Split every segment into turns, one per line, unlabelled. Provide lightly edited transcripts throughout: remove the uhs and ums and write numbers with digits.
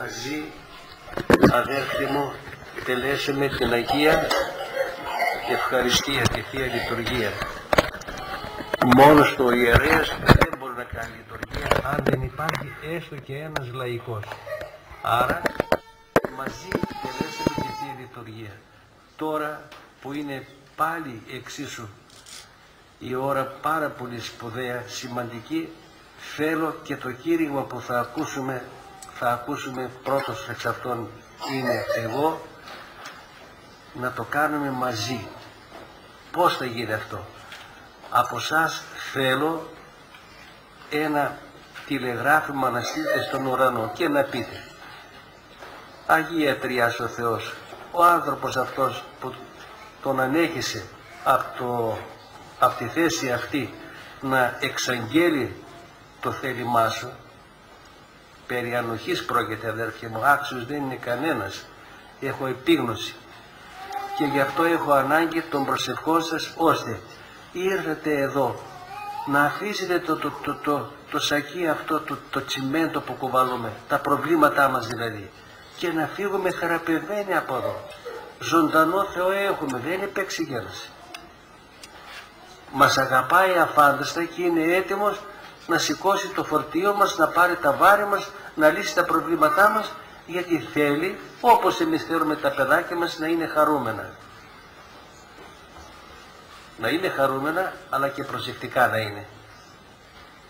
μαζί, αδέρφοι μου, τελέσουμε την Αγία Ευχαριστία, τη Θεία Λειτουργία. Μόνος του ο ιερέας δεν μπορεί να κάνει λειτουργία αν δεν υπάρχει έστω και ένας λαϊκός. Άρα μαζί τελέσαμε τη Θεία Λειτουργία. Τώρα που είναι πάλι εξίσου η ώρα πάρα πολύ σπουδαία, σημαντική, θέλω και το κήρυγμα που θα ακούσουμε πρώτος εξ αυτών είναι εγώ, να το κάνουμε μαζί. Πώς θα γίνει αυτό? Από σας θέλω ένα τηλεγράφημα να στείλετε στον ουρανό και να πείτε: Αγία Τριάς ο Θεός, ο άνθρωπος αυτός που τον ανέχισε από τη θέση αυτή να εξαγγέλει το θέλημά σου, περί ανοχής πρόκειται, αδέρφια μου, άξιος δεν είναι κανένας, έχω επίγνωση και γι' αυτό έχω ανάγκη των προσευχών σας, ώστε ήρθατε εδώ να αφήσετε το σακί αυτό, το τσιμέντο που κουβαλούμε, τα προβλήματά μας δηλαδή, και να φύγουμε θεραπευμένοι από εδώ. Ζωντανό Θεό έχουμε, δεν είναι επεξηγένωση. Μας αγαπάει αφάνταστα και είναι έτοιμος να σηκώσει το φορτίο μας, να πάρει τα βάρη μας, να λύσει τα προβλήματά μας, γιατί θέλει, όπως εμείς θέλουμε τα παιδάκια μας, να είναι χαρούμενα. Να είναι χαρούμενα, αλλά και προσεκτικά να είναι.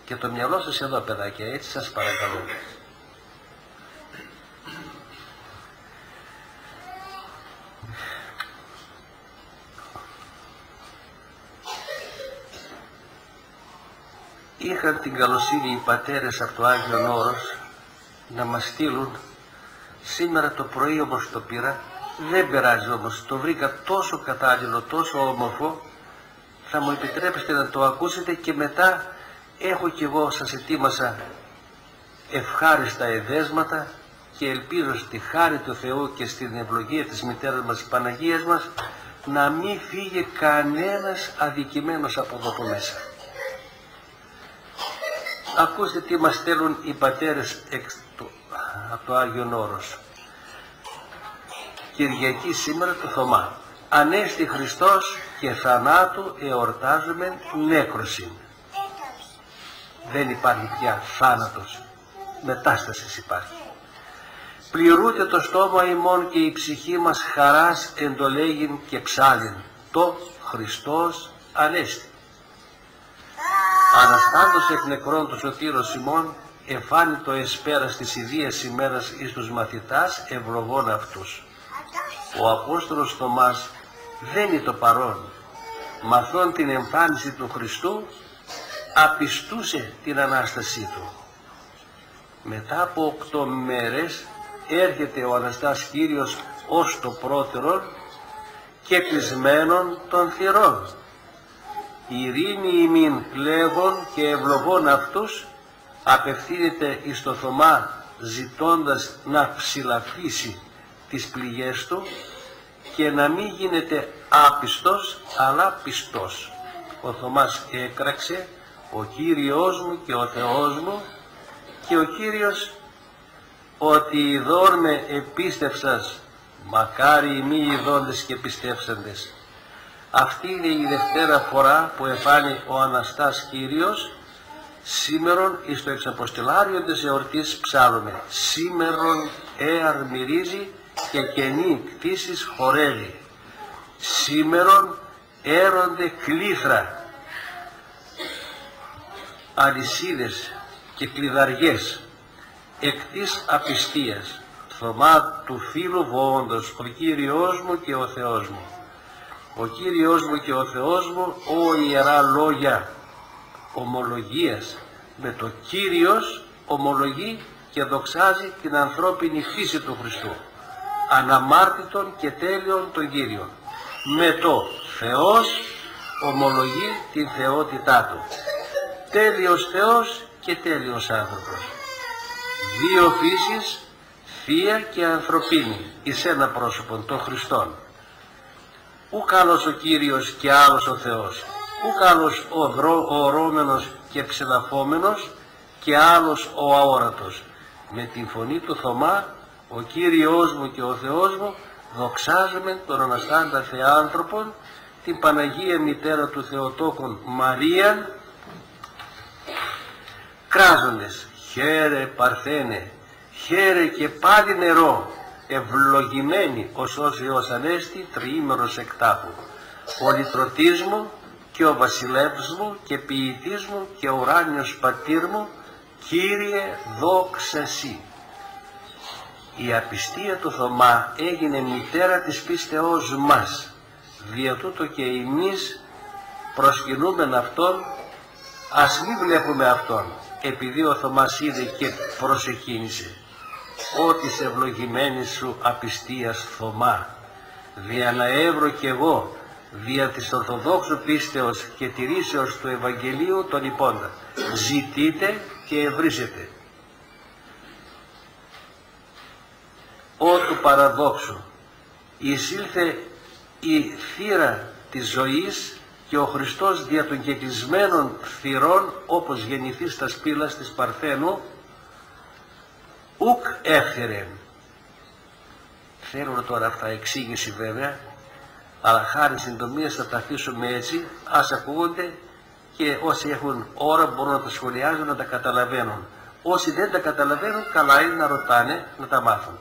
Και το μυαλό σας εδώ, παιδάκια, έτσι σας παρακαλώ. Είχαν την καλοσύνη οι πατέρες από το Άγιον Όρος να μας στείλουν σήμερα το πρωί, όμως το πήρα, δεν πειράζει όμως, το βρήκα τόσο κατάλληλο, τόσο όμορφο, θα μου επιτρέψετε να το ακούσετε και μετά έχω κι εγώ, σας ετοίμασα ευχάριστα εδέσματα και ελπίζω στη χάρη του Θεού και στην ευλογία της μητέρας μας, της Παναγίας μας, να μην φύγει κανένας αδικημένος από εδώ από μέσα. Ακούστε τι μας στέλνουν οι πατέρες από το Άγιον Όρος. Κυριακή σήμερα το Θωμά. Ανέστη Χριστός και θανάτου εορτάζουμε νέκρωσιν. Δεν υπάρχει πια θάνατος, μετάσταση υπάρχει. Πληρούται το στόμα ημών και η ψυχή μας χαράς εντολέγην και ψάλιν. Το Χριστός Ανέστη. Αναστάντος εκ νεκρών του σωτήρος ημών, εφάνει το εσπέρας της ιδίας ημέρας εις τους μαθητάς ευλογών αυτούς. Ο Απόστολος Θωμάς δεν είναι το παρόν. Μαθών την εμφάνιση του Χριστού, απιστούσε την Ανάστασή του. Μετά από 8 μέρες έρχεται ο Αναστάς Κύριος ως το πρώτερο και κλεισμένον των θυρών. Ειρήνη ημίν λέγον και ευλογών αυτούς, απευθύνεται εις το Θωμά ζητώντας να ψηλαφίσει τις πληγές του και να μην γίνεται άπιστος αλλά πιστός. Ο Θωμάς έκραξε: ο Κύριος μου και ο Θεός μου, και ο Κύριος ότι ειδών με επίστευσας, μακάρι ημί ειδώντες και πιστεύσαντες. Αυτή είναι η δευτέρα φορά που εφάνει ο Αναστάς Κύριος. Σήμερον εις το εξαποστελάριον της εορτής ψάλλουμε. Σήμερον έαρ μυρίζει και καινή κτήσεις χορεύει. Σήμερον έρονται κλήθρα, αλυσίδες και κλειδαριές εκ της απιστίας. Θωμά του φίλου βόντος, ο Κύριος μου και ο Θεός μου. Ο Κύριος μου και ο Θεός μου, ο ιερά λόγια ομολογίας, με το Κύριος ομολογεί και δοξάζει την ανθρώπινη φύση του Χριστού, αναμάρτητον και τέλειον τον Κύριον. Με το Θεός ομολογεί την θεότητά του. Τέλειος Θεός και τέλειος άνθρωπος. Δύο φύσεις, θεία και ανθρωπίνη, εις ένα πρόσωπον, τον Χριστόν. Ουκ άλλος ο Κύριος και άλλος ο Θεός, ουκ άλλος ο ορώμενος και ψηλαφόμενος και άλλος ο αόρατος. Με την φωνή του Θωμά Ο Κύριος μου και ο Θεός μου, δοξάζομαι τον Αναστάντα Θεάνθρωπον, την Παναγία Μητέρα του Θεοτόκον Μαρίαν, κράζοντες, χαίρε Παρθένε, χαίρε και πάλι νερό, ευλογημένη ως όσιος ανέστη τριήμερος εκτάπου. Ο λυτρωτής μου και ο βασιλεύς μου και ποιητής μου και ο ουράνιος πατήρ μου, Κύριε δόξα Συ. Η απιστία του Θωμά έγινε μητέρα της πίστεώς μας. Δια τούτο και εμείς προσκυνούμεν Αυτόν, ας μην βλέπουμε Αυτόν, επειδή ο Θωμάς είδε και προσεκίνησε. Ότι σε ευλογημένη σου απιστίας Θωμά, δια να έβρω κι εγώ, δια της Ορθοδόξου πίστεως και τηρήσεως του Ευαγγελίου τον υπόντα. Ζητείτε και ευρύσετε. Ω του παραδόξου, εισήλθε η θύρα της ζωής και ο Χριστός δια των κεκλεισμένων θυρών, όπως γεννηθεί στα σπήλας της Παρθένου, ουκ έφερε. Θέλουν τώρα αυτά εξήγηση βέβαια, αλλά χάρη συντομίας θα τα αφήσουμε έτσι, ας ακούγονται και όσοι έχουν ώρα μπορούν να τα σχολιάζουν, να τα καταλαβαίνουν. Όσοι δεν τα καταλαβαίνουν, καλά είναι να ρωτάνε, να τα μάθουν.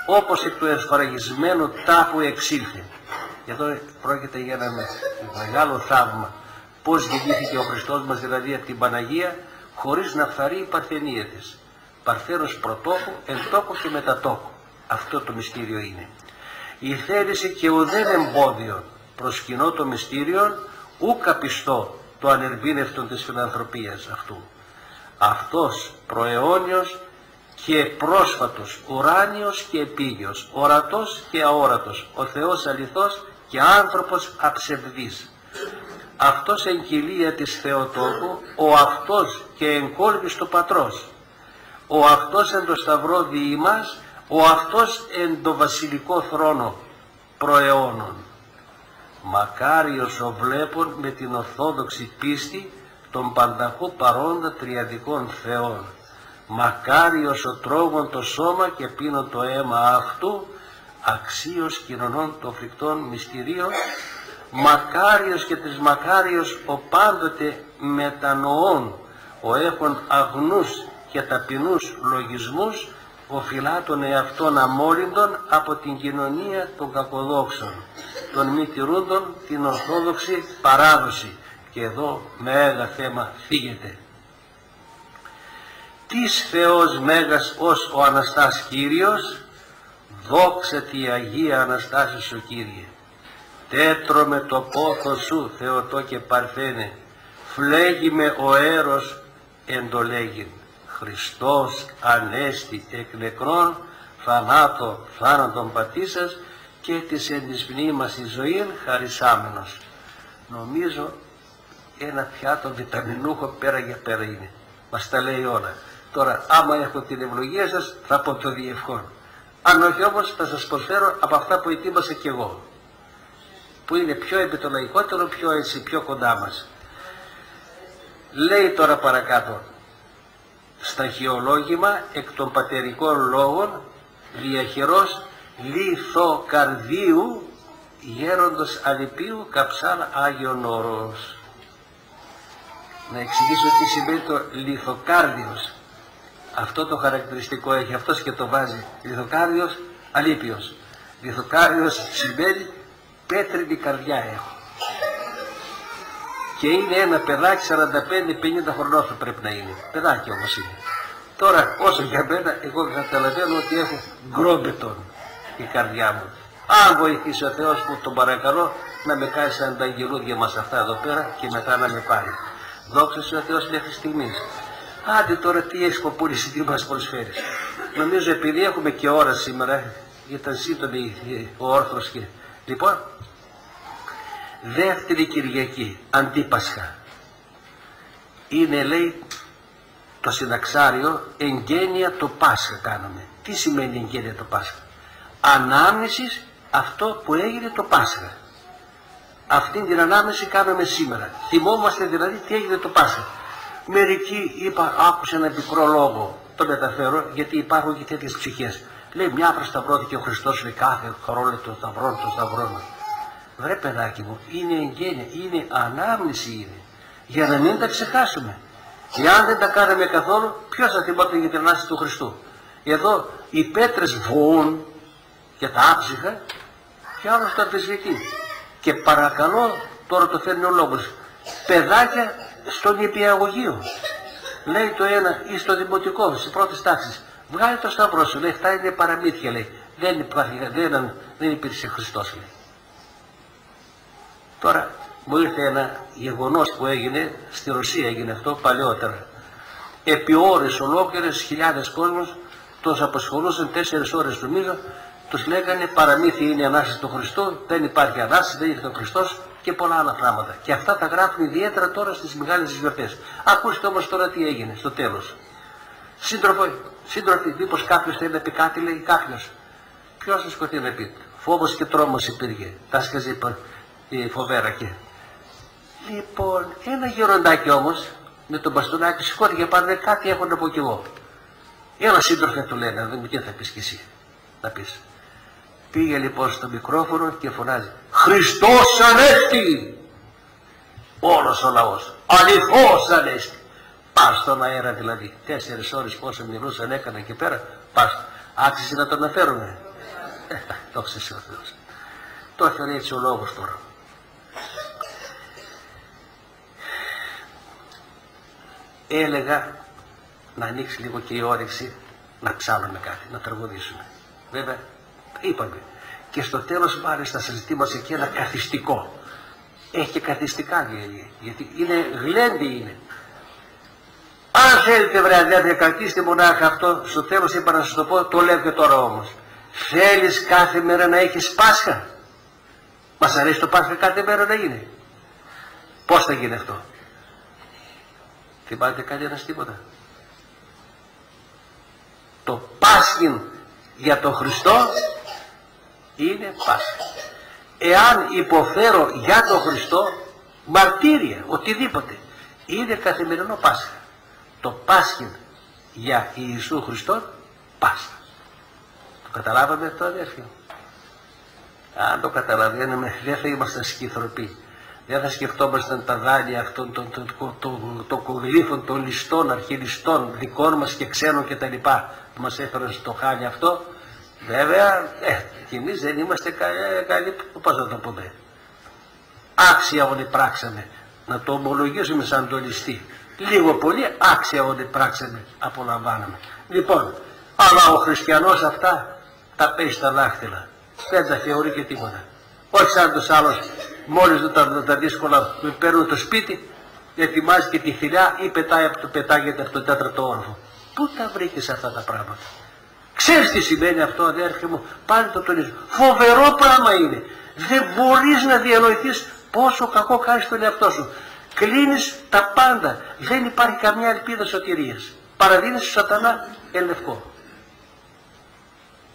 Όπως εκ του εσφραγισμένου τάφου εξήλθε. Εδώ πρόκειται για ένα μεγάλο θαύμα. Πώς γεννήθηκε ο Χριστός μας, δηλαδή από την Παναγία, χωρίς να φθαρεί η παρθενία της. Παρθένος πρωτόκου, εν τόκο και μετατόκου. Αυτό το μυστήριο είναι. Η θέληση και ουδέν εμπόδιο προσκυνώ το μυστήριον, ουκ απιστώ το ανερβήνευτον της φιλανθρωπίας αυτού. Αυτός προαιώνιος και πρόσφατος, ουράνιος και επίγειος, ορατός και αόρατος, ο Θεός αληθός και άνθρωπος αψευδής. Αυτός εν κοιλία της Θεοτόκου, ο αυτός και εν κόλπης του Πατρός, ο αυτός εν το σταυρό δι' ημάς, ο αυτός εν το βασιλικό θρόνο προαιώνων. Μακάριος ο βλέπων με την ορθόδοξη πίστη των πανταχού παρόντα τριαδικών θεών. Μακάριος ο τρώγων το σώμα και πίνων το αίμα αυτού, αξίος κοινωνών των φρικτών μυστηρίων. Μακάριος και της μακάριος ο πάντοτε μετανοών, ο έχων αγνούς και ταπεινούς λογισμούς, ο φυλάτων εαυτών αμόλυντων από την κοινωνία των κακοδόξων, των μη τηρούντων την ορθόδοξη παράδοση. Και εδώ μέγα θέμα φύγεται. Της Θεός μέγας ως ο Αναστάς Κύριος, δόξα τη Αγία Αναστάση σου Κύριε. Τέτρο με το πόθο σου Θεοτό και Παρθένε, φλέγει με ο έρος εντολέγην. Χριστός ανέστη εκ νεκρών, θάνατον πατήσας και της εν της μνήμας η ζωήν χαρισάμενος. Νομίζω ένα πιάτο βιταμινούχο πέρα για πέρα είναι. Μας τα λέει όλα. Τώρα άμα έχω την ευλογία σας θα πω το διευχόν. Αν όχι όμως θα σας προσφέρω από αυτά που ετοίμασα κι εγώ, που είναι πιο επιτολαϊκότερο, πιο κοντά μας. Λέει τώρα παρακάτω, σταχυολόγημα εκ των πατερικών λόγων διαχειρός λιθοκαρδίου γέροντος Αλιπίου καψάλ Άγιον Όρος. Να εξηγήσω τι σημαίνει το λιθοκάρδιος. Αυτό το χαρακτηριστικό έχει, αυτός και το βάζει. Λιθοκάρδιος Αλίπιος. Λιθοκάρδιος σημαίνει πέτρινη καρδιά έχω. Και είναι ένα παιδάκι 45-50 χρονών θα πρέπει να είναι. Παιδάκι όμως είναι. Τώρα όσο για μένα, εγώ καταλαβαίνω ότι έχω γκρόμπετον η καρδιά μου. Αν βοηθήσει ο Θεός που τον παρακαλώ να με κάνει σαν τα αγγελούδια μας αυτά εδώ πέρα και μετά να με πάρει. Δόξα σου ο Θεός μέχρι στιγμής. Άντε τώρα τι έχεις κοπούληση, τι μας προσφέρεις. Νομίζω επειδή έχουμε και ώρα σήμερα, ήταν σύντομη ο όρθρος και... Λοιπόν, δεύτερη Κυριακή, Αντίπασχα. Είναι λέει το συναξάριο εγγένεια το Πάσχα κάνουμε. Τι σημαίνει εγγένεια το Πάσχα? Ανάμνησης αυτό που έγινε το Πάσχα. Αυτήν την ανάμνηση κάνουμε σήμερα. Θυμόμαστε δηλαδή τι έγινε το Πάσχα. Μερικοί άκουσα ένα πικρό λόγο, το μεταφέρω γιατί υπάρχουν και τέτοιες ψυχές. Λέει μια φορά σταυρώθηκε ο Χριστός, λέει κάθε χρόνο των σταυρών. Βρε παιδάκι μου, είναι εγγένεια, είναι ανάμνηση είναι. Για να μην τα ξεχάσουμε. Εάν δεν τα κάναμε καθόλου, ποιος θα θυμόταν για την Ανάσταση του Χριστού. Εδώ οι πέτρες βοούν για τα άψυχα και άλλος το αμφισβητεί. Και παρακαλώ, τώρα το φέρνει ο λόγος, παιδάκια στον νηπιαγωγείο. Λέει το ένα ή στο δημοτικό, στις πρώτες τάξεις. Βγάλει το σταυρό σου, λέει, αυτά είναι παραμύθια, λέει. Δεν υπήρξε Χριστός, λέει. Τώρα μου ήρθε ένα γεγονός που έγινε, στη Ρωσία έγινε αυτό παλαιότερα. Επί ώρες ολόκληρες, χιλιάδες κόσμος, τους απασχολούσαν 4 ώρες νομίζω, τους λέγανε παραμύθια είναι η Ανάσταση του Χριστού, δεν υπάρχει Ανάσταση, δεν ήρθε ο Χριστός και πολλά άλλα πράγματα. Και αυτά τα γράφουν ιδιαίτερα τώρα στις μεγάλες γιορτές. Ακούστε όμως τώρα τι έγινε στο τέλος. Σύντροφοι, μήπως κάποιος θέλει να πει κάτι, λέει κάποιος. Ποιος θα σκοτεί να πει. Φόβος και τρόμος υπήρχε. Τάσκαζε η φοβέρα εκεί. Λοιπόν, ένα γεροντάκι όμως με τον μπαστούνάκι σηκώθηκε πάνω, λέει κάτι έχω να πω κι εγώ. Έλα σύντροφε, του λένε, δεν μου τι θα πεις κι εσύ να πεις. Πήγε λοιπόν στο μικρόφωνο και φωνάζει Χριστός Ανέστη! Όλος ο λαός, αληθώς Ανέστη! Πας στον αέρα δηλαδή, 4 ώρες πόσο μιλούσαν έκανα εκεί πέρα, πας, άξιζε να τον αναφέρουμε. Το ξέρεις ο Θεός. Το έφερε έτσι ο λόγος τώρα. Έλεγα να ανοίξει λίγο και η όρεξη να ψάλουμε κάτι, να τραγουδήσουμε. Βέβαια, είπαμε. Και στο τέλος μάλιστα σας ζητήμασε και ένα καθιστικό. Έχει και καθιστικά γιατί είναι γλέντι είναι. Αν θέλετε βρε αδέρφια, κρατήστε μονάχα αυτό, στο τέλος είπα να σας το πω, το λέω και τώρα όμως. Θέλεις κάθε μέρα να έχεις Πάσχα? Μας αρέσει το Πάσχα κάθε μέρα να γίνει? Πώς θα γίνει αυτό? Θυμάται κανένας τίποτα? Το Πάσχην για τον Χριστό είναι Πάσχα. Εάν υποφέρω για τον Χριστό, μαρτύρια, οτιδήποτε, είναι καθημερινό Πάσχα. Το Πάσχην για Ιησού Χριστό, Πάσχα. Το καταλάβαμε αυτό αδέρφια? Αν το καταλαβαίνουμε δεν θα ήμασταν σκυθροποί. Δεν θα σκεφτόμασταν τα δάνεια αυτών των κογλύφων, των ληστών, αρχιλιστών, δικών μας και ξένων κτλ. Που μας έφεραν στο χάλι αυτό. Βέβαια, και εμείς δεν είμαστε καλοί, πώς να το πούμε. Άξια όλοι πράξαμε. Να το ομολογήσουμε σαν το ληστή. Λίγο πολύ άξια όλοι πράξαμε, απολαμβάναμε. Λοιπόν, αλλά ο χριστιανός αυτά τα παίζει στα δάχτυλα. Δεν τα θεωρεί και τίποτα. Όχι σαν τους άλλους, μόλις τα δύσκολα παίρνουν το σπίτι, ετοιμάζει και τη θηλιά ή πετάγεται από τον 4ο όροφο. Πού τα βρήκες αυτά τα πράγματα? Ξέρεις τι σημαίνει αυτό αδέρφια μου? Πάλι το τονίζω. Φοβερό πράγμα είναι. Δεν μπορείς να διανοηθείς πόσο κακό κάνεις τον εαυτό σου. Κλείνεις τα πάντα. Δεν υπάρχει καμιά ελπίδα σωτηρίας. Παραδίνεις στο σατανά εν λευκό.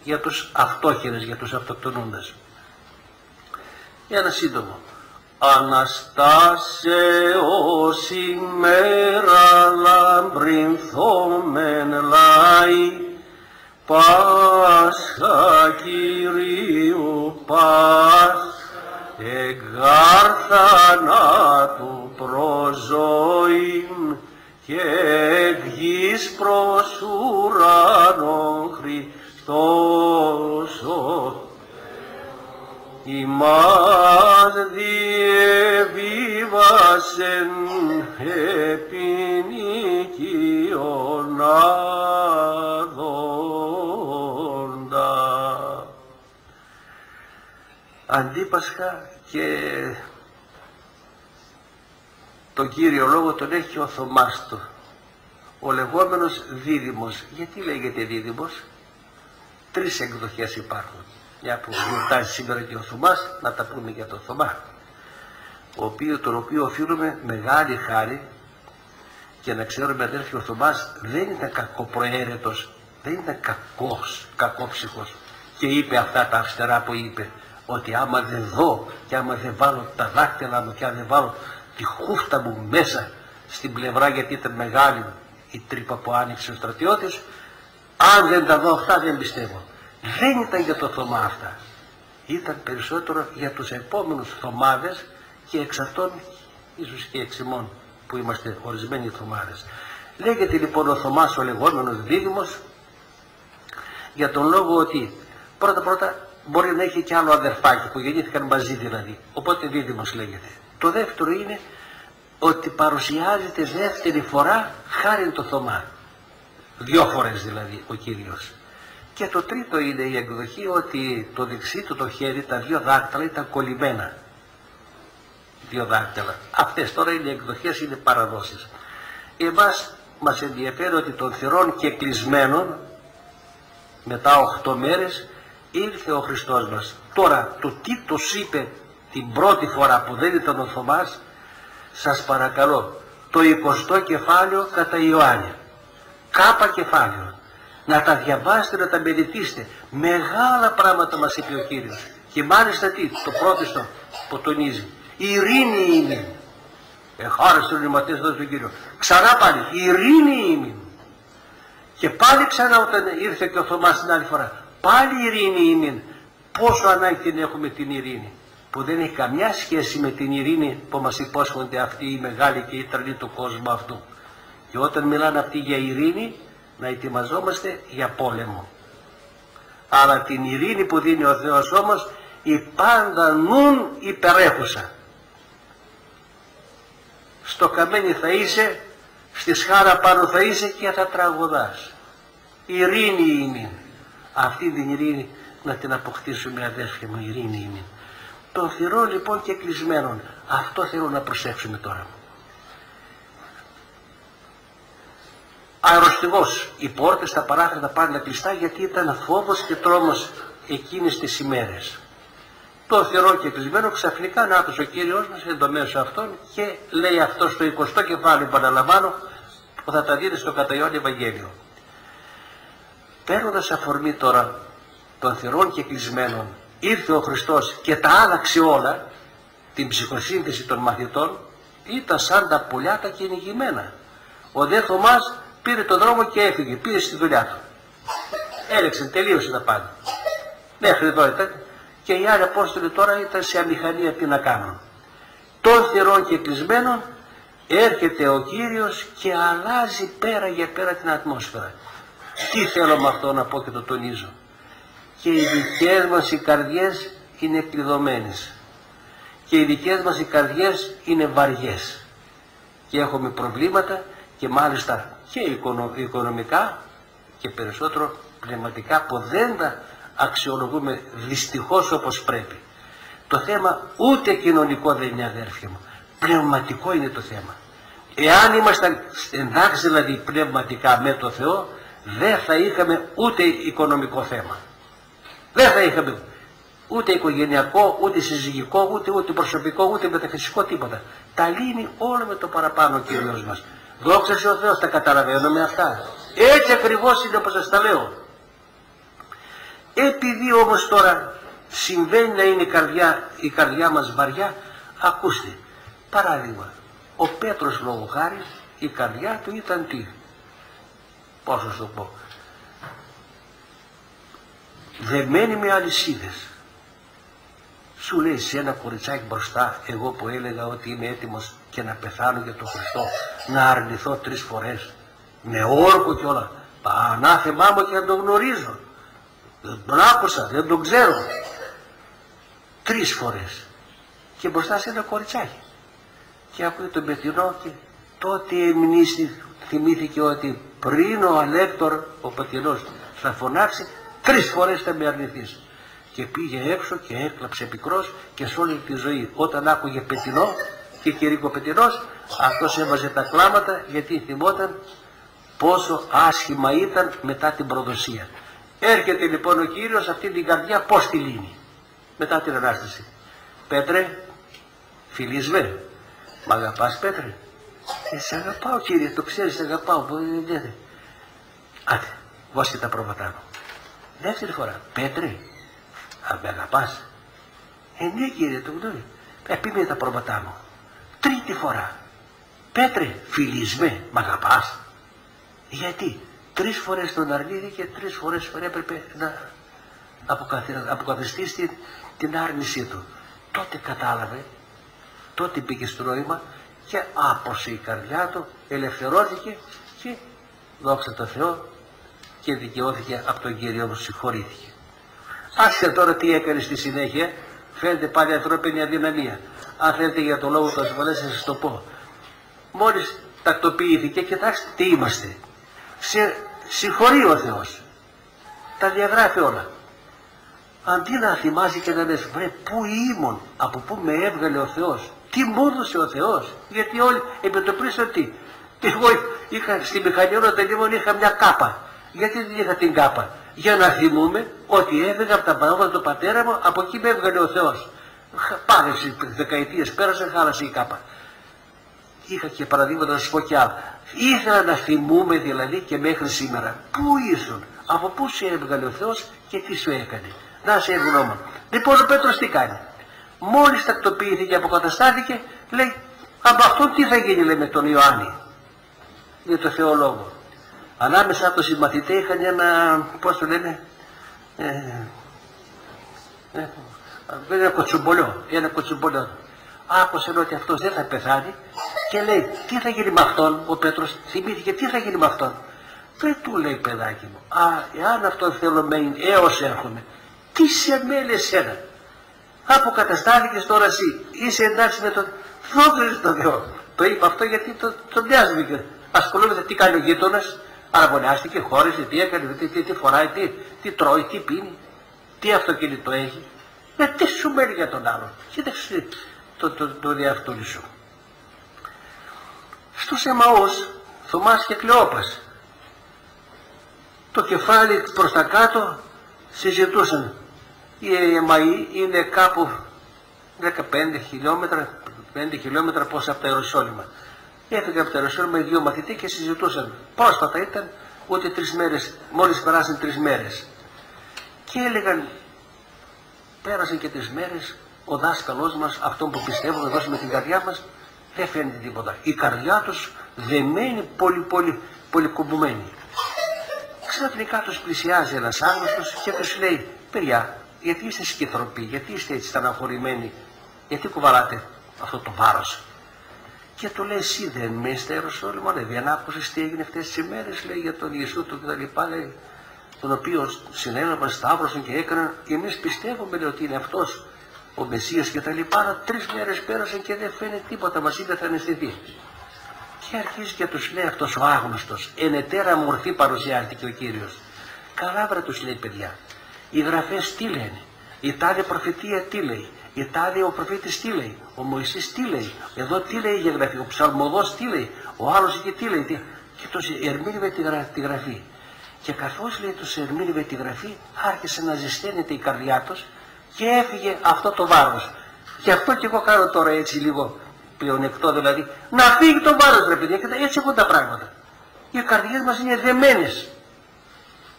Για τους αυτόχειρες, για τους αυτοκτονούντες. Ένα σύντομο. Αναστάσεως ημέρα λαμπρινθόμεν λαοί, Πάσχα Κυρίου Πάσχα, εγκάρ θανάτου προς ζωήν και γης προς ουρανόν Χριστός ημάς διεβίβασεν επί νικίων αδόντα. Αντίπασχα και τον Κύριο Λόγο τον έχει ο Θωμάς του, ο λεγόμενος Δίδυμος. Γιατί λέγεται Δίδυμος? 3 εκδοχές υπάρχουν. Μια που γιορτάζει σήμερα και ο Θωμάς, να τα πούμε για τον Θωμά, τον οποίο οφείλουμε μεγάλη χάρη. Και να ξέρουμε αδέρφοι, ο Θωμάς δεν ήταν κακοπροαίρετος, δεν ήταν κακόψυχος και είπε αυτά τα αυστερά που είπε, ότι άμα δεν δω και άμα δεν βάλω τα δάχτυλα μου και αν δεν βάλω τη χούφτα μου μέσα στην πλευρά, γιατί ήταν μεγάλη η τρύπα που άνοιξε ο στρατιώτης, αν δεν τα δω αυτά δεν πιστεύω. δεν ήταν για το Θωμά αυτά. Ήταν περισσότερο για τους επόμενους Θωμάδες και εξ αυτών ίσως και εξ ημών που είμαστε ορισμένοι Θωμάδες. Λέγεται λοιπόν ο Θωμάς ο λεγόμενος δίδυμος για τον λόγο ότι πρώτα μπορεί να έχει και άλλο αδερφάκι που γεννήθηκαν μαζί δηλαδή, οπότε δίδυμος λέγεται. Το δεύτερο είναι ότι παρουσιάζεται δεύτερη φορά χάρη το Θωμά, 2 φορές δηλαδή ο Κύριος. Και το τρίτο είναι η εκδοχή ότι το δεξί του το χέρι, τα 2 δάκτυλα ήταν κολλημένα. 2 δάκτυλα. Αυτές τώρα είναι εκδοχές, είναι παραδόσεις. Εμάς μας ενδιαφέρει ότι των θυρών και κλεισμένων μετά 8 μέρες ήρθε ο Χριστός μας. Τώρα το τι τους είπε την πρώτη φορά που δεν ήταν ο Θωμάς, σας παρακαλώ, το 20ο κεφάλαιο κατά Ιωάννη, κάπα κεφάλαιο, να τα διαβάσετε, να τα μελετήσετε. Μεγάλα πράγματα μας είπε ο Κύριος. Και μάλιστα τι, το πρώτο που τονίζει, ειρήνη ημίν. Εχάρεσε τον ηματές εδώ στον Κύριο. Ξανά πάλι, ειρήνη ημίν. Και πάλι ξανά όταν ήρθε και ο Θωμάς την άλλη φορά, πάλι ειρήνη ημίν. Πόσο ανάγκη την έχουμε την ειρήνη, που δεν έχει καμιά σχέση με την ειρήνη που μας υπόσχονται αυτοί οι μεγάλοι και οι τρελοί του κόσμου αυτού. Και όταν μιλάνε αυτοί για ειρήνη, να ετοιμαζόμαστε για πόλεμο. Αλλά την ειρήνη που δίνει ο Θεός όμως, η πάντα νουν υπερέχουσα. Στο καμένη θα είσαι, στη σχάρα πάνω θα είσαι και θα τραγουδάς. Ειρήνη ημίν. Αυτή την ειρήνη να την αποκτήσουμε, αδέρφια μου, ειρήνη ημίν. Των θυρών λοιπόν και κλεισμένων, αυτό θέλω να προσέξουμε τώρα. Αεροστιγώς, οι πόρτες στα παράθυρα πάντα κλειστά, γιατί ήταν φόβος και τρόμος εκείνες τις ημέρες. Το θυρό και κλεισμένο, ξαφνικά να ο Κύριος μας εν το μέσο αυτόν και λέει αυτό στο 20ο κεφάλαιο, επαναλαμβάνω, που θα τα δείτε στο κατά Ιωάννη Ευαγγέλιο. Παίρνοντας αφορμή τώρα των θυρών και κλεισμένων, ήρθε ο Χριστός και τα άλλαξε όλα, την ψυχοσύνθεση των μαθητών, ήταν σαν τα πουλιά τα κυνηγημένα. Ο δε Θωμάς πήρε τον δρόμο και έφυγε, πήγε στη δουλειά του. Έλεξε, τελείωσε τα πάντα. Μέχρι εδώ ήταν. Και οι άλλοι Απόστολοι τώρα ήταν σε αμηχανία τι να κάνουν. Των θυρών και κλεισμένων έρχεται ο Κύριος και αλλάζει πέρα για πέρα την ατμόσφαιρα. Τι θέλω με αυτό να πω και το τονίζω. Και οι δικές μας οι καρδιές είναι κλειδωμένες. Και οι δικές μας οι καρδιές είναι βαριές. Και έχουμε προβλήματα και μάλιστα και οικονομικά και περισσότερο πνευματικά που δεν τα αξιολογούμε δυστυχώς όπως πρέπει. Το θέμα ούτε κοινωνικό δεν είναι, αδέρφια μου. Πνευματικό είναι το θέμα. Εάν ήμασταν εντάξει δηλαδή πνευματικά με το Θεό, δεν θα είχαμε ούτε οικονομικό θέμα. Δεν θα είχαμε ούτε οικογενειακό, ούτε συζυγικό, ούτε προσωπικό, ούτε μεταφυσικό τίποτα. Τα λύνει όλο με το παραπάνω ο Κύριος μας. Δόξα σε ο Θεός, τα καταλαβαίνουμε αυτά. Έτσι ακριβώς είναι όπως σας τα λέω. Επειδή όμως τώρα συμβαίνει να είναι η καρδιά μας βαριά, ακούστε, παράδειγμα, ο Πέτρος λόγω χάρη, η καρδιά του ήταν τι, πώς θα σου πω, δεμένη με αλυσίδες. Σου λέει σε ένα κοριτσάκι μπροστά, εγώ που έλεγα ότι είμαι έτοιμος και να πεθάνω για τον Χριστό, να αρνηθώ 3 φορές, με όρκο και όλα, ανάθεμά μου και να τον γνωρίζω. Δεν τον άκουσα, δεν τον ξέρω. 3 φορές. Και μπροστά σε ένα κοριτσάκι. Και ακούει τον Πετρινό και τότε θυμήθηκε ότι πριν ο Αλέκτορ, ο Πετρινός, θα φωνάξει 3 φορές θα με αρνηθείς. Και πήγε έξω και έκλαψε πικρός και σε όλη τη ζωή. Όταν άκουγε Πετρινό και κηρύκο Πετρινός, αυτός έβαζε τα κλάματα γιατί θυμόταν πόσο άσχημα ήταν μετά την προδοσία. Έρχεται λοιπόν ο Κύριος αυτή την καρδιά πώς τη λύνει μετά την Ανάσταση. Πέτρε, φιλίσμε, μ' αγαπάς Πέτρε? Σε αγαπάω Κύριε, το ξέρεις, σε αγαπάω. Άντε, βάσκε τα πρόβατά μου. Δεύτερη φορά, Πέτρε, με αγαπάς? Ναι Κύριε, το γνωρίζω. Πήγαινε τα πρόβατά μου. Τρίτη φορά, Πέτρε, φιλίσμε, μ' αγαπάς? Γιατί? 3 φορές τον αρνήθηκε και 3 φορές έπρεπε να αποκαθιστήσει την άρνησή του. Τότε κατάλαβε, τότε μπήκε στο νόημα και άπωσε η καρδιά του, ελευθερώθηκε και δόξα τω Θεώ και δικαιώθηκε από τον Κύριο μου, συγχωρήθηκε. Άσε τώρα τι έκανε στη συνέχεια, φαίνεται πάλι ανθρώπινη αδυναμία. Αν θέλετε για το λόγο του ασφαλές θα σας το πω. Μόλις τακτοποιήθηκε, κοιτάξτε τι είμαστε. Συγχωρεί ο Θεός. Τα διαγράφει όλα. Αντί να θυμάσαι και να λες, βρε πού ήμουν, από πού με έβγαλε ο Θεός, τι μου έδωσε ο Θεός, γιατί όλοι επιτοπλίσαν τι. Και εγώ στη μηχανή τελείων είχα μια κάπα. Γιατί δεν είχα την κάπα? Για να θυμούμε ότι έφυγα από τα πράγματα του πατέρα μου, από εκεί με έβγαλε ο Θεός. Πάλεψε δεκαετίες, πέρασε, χάλασε η κάπα. Είχα και παραδείγματα να σας πω κι άλλα. Ήθελα να θυμούμε δηλαδή και μέχρι σήμερα. Πού ήσουν, από πού σε έβγαλε ο Θεός και τι σου έκανε. Να σε ευγνώμων. Λοιπόν ο Πέτρος τι κάνει? Μόλις τακτοποιήθηκε και αποκαταστάθηκε, λέει, από αυτόν τι θα γίνει, λέει, με τον Ιωάννη, για το θεολόγο. Ανάμεσα από τους συμμαθητές είχαν ένα, πώς το λένε, ένα κοτσουμπολιό. Άκουσε ότι αυτός δεν θα πεθάνει και λέει, τι θα γίνει με αυτόν? Ο Πέτρος θυμήθηκε, τι θα γίνει με αυτόν? Δεν του λέει, παιδάκι μου, εάν αυτόν θέλω μένει έως έρχομαι, τι σε μέλει εσένα? Αποκαταστάθηκες τώρα εσύ, είσαι εντάξει με τον Θεό, τον Θεό. Το είπα αυτό γιατί τον νοιάζεται. Ασχολούμαι τι κάνει ο γείτονας, αραβωνιάστηκε, χώρισε, τι έκανε, τι φοράει, τι τρώει, τι πίνει, τι αυτοκίνητο έχει. Τι σου μένει για τον άλλον? Κοίταξε το διαυτούλη σου. Στους Εμαούς, Θωμάς και Κλεόπας, το κεφάλι προς τα κάτω συζητούσαν. Οι Εμαοί είναι κάπου 15 χιλιόμετρα πόσα από τα Ιεροσόλυμα. Έφυγαν από τα Ιεροσόλυμα οι δύο μαθητές και συζητούσαν. Πρόσφατα ήταν, ούτε 3 μέρες, μόλις περάσαν 3 μέρες. Και έλεγαν, πέρασαν και 3 μέρες, ο δάσκαλός μας, αυτόν που πιστεύουμε, δώσουμε την καρδιά μας, δεν φαίνεται τίποτα. Η καρδιά τους δεμένη, πολύ κουμπουμένη. Ξαφνικά τους πλησιάζει ένας άγνωστος και τους λέει, παιδιά, γιατί είστε σκυθροποί, γιατί είστε έτσι στεναχωρημένοι, γιατί κουβαλάτε αυτό το βάρος? Και του λέει, εσύ δεν με στα Ιεροσόλυμα, δεν άκουσες τι έγινε αυτές τις ημέρες, λέει, για τον Ιησού του κτλ, λέει, τον οποίο συνέλαβαν, σταύρωσαν και έκαναν. Εμείς πιστεύουμε, λέει, ότι είναι αυτός ο Μεσσίας και τα λοιπά. 3 μέρες πέρασαν και δεν φαίνεται τίποτα, μας είπε θα αναισθηθεί. Και αρχίζει και τους λέει αυτός ο άγνωστος, εν ετέρα μορφή παρουσιάστηκε ο Κύριος. Καλά βρε, τους λέει, παιδιά, οι γραφές τι λένε, η τάδε προφητεία τι λέει, η τάδε ο προφήτης τι λέει, ο Μωυσής τι λέει, εδώ τι λέει η γραφή, ο ψαλμοδός τι λέει, ο άλλος εκεί τι λέει, και τους ερμήνευε τη γραφή. Και καθώς, λέει, τους ερμήνευε τη γραφή, άρχισε να ζεσταίνεται η καρδιά τους και έφυγε αυτό το βάρος. Γι' αυτό και εγώ κάνω τώρα έτσι λίγο πλεονεκτό, δηλαδή, να φύγει το βάρος, ρε παιδιά, έτσι έχουν τα πράγματα. Οι καρδιές μας είναι δεμένες